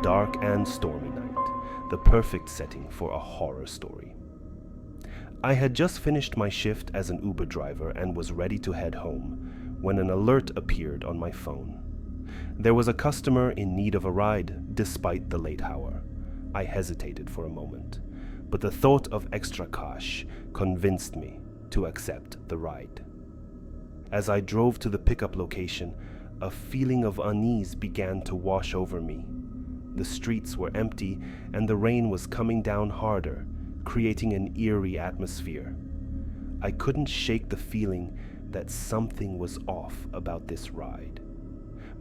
dark and stormy night, the perfect setting for a horror story. I had just finished my shift as an Uber driver and was ready to head home when an alert appeared on my phone. There was a customer in need of a ride despite the late hour. I hesitated for a moment, but the thought of extra cash convinced me to accept the ride. As I drove to the pickup location, a feeling of unease began to wash over me. The streets were empty and the rain was coming down harder, creating an eerie atmosphere. I couldn't shake the feeling that something was off about this ride,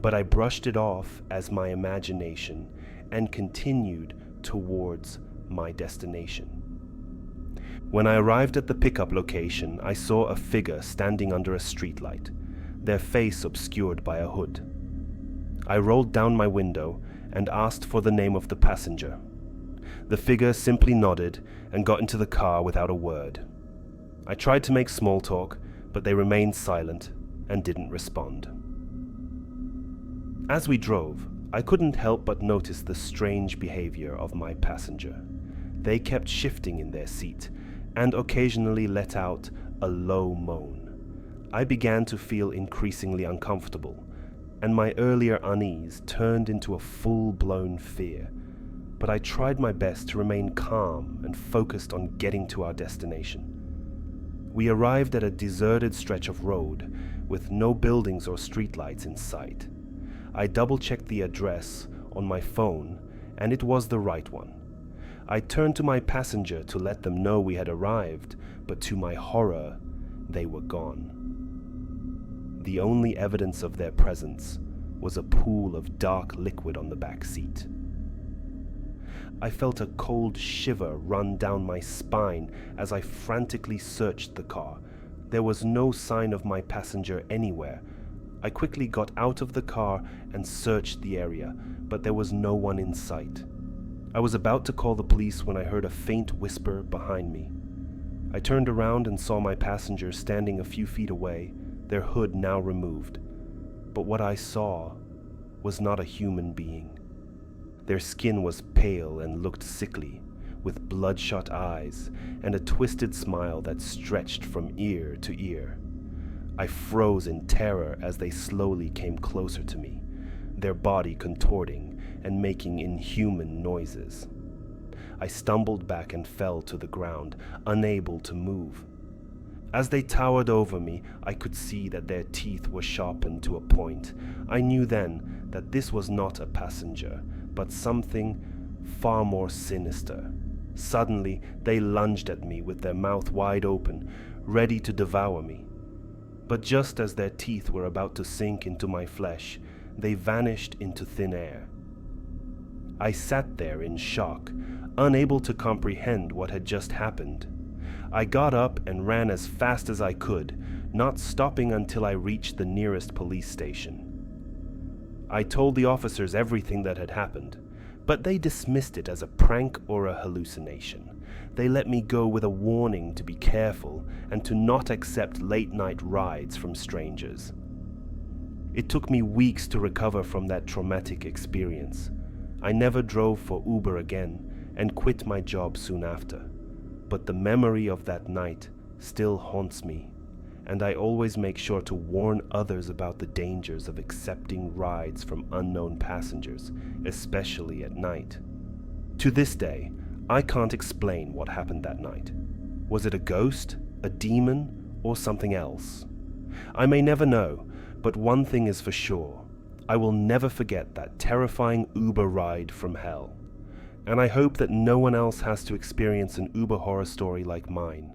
but I brushed it off as my imagination and continued towards my destination. When I arrived at the pickup location, I saw a figure standing under a streetlight, their face obscured by a hood. I rolled down my window and asked for the name of the passenger. The figure simply nodded and got into the car without a word. I tried to make small talk, but they remained silent and didn't respond. As we drove, I couldn't help but notice the strange behavior of my passenger. They kept shifting in their seat and occasionally let out a low moan. I began to feel increasingly uncomfortable, and my earlier unease turned into a full-blown fear. But I tried my best to remain calm and focused on getting to our destination. We arrived at a deserted stretch of road with no buildings or streetlights in sight. I double-checked the address on my phone, and it was the right one. I turned to my passenger to let them know we had arrived, but to my horror, they were gone. The only evidence of their presence was a pool of dark liquid on the back seat. I felt a cold shiver run down my spine as I frantically searched the car. There was no sign of my passenger anywhere. I quickly got out of the car and searched the area, but there was no one in sight. I was about to call the police when I heard a faint whisper behind me. I turned around and saw my passenger standing a few feet away, their hood now removed. But what I saw was not a human being. Their skin was pale and looked sickly, with bloodshot eyes and a twisted smile that stretched from ear to ear. I froze in terror as they slowly came closer to me, their body contorting and making inhuman noises. I stumbled back and fell to the ground, unable to move. As they towered over me, I could see that their teeth were sharpened to a point. I knew then that this was not a passenger, but something far more sinister. Suddenly, they lunged at me with their mouth wide open, ready to devour me. But just as their teeth were about to sink into my flesh, they vanished into thin air. I sat there in shock, unable to comprehend what had just happened. I got up and ran as fast as I could, not stopping until I reached the nearest police station. I told the officers everything that had happened, but they dismissed it as a prank or a hallucination. They let me go with a warning to be careful and to not accept late-night rides from strangers. It took me weeks to recover from that traumatic experience. I never drove for Uber again and quit my job soon after. But the memory of that night still haunts me, and I always make sure to warn others about the dangers of accepting rides from unknown passengers, especially at night. To this day, I can't explain what happened that night. Was it a ghost, a demon, or something else? I may never know, but one thing is for sure. I will never forget that terrifying Uber ride from hell. And I hope that no one else has to experience an Uber horror story like mine.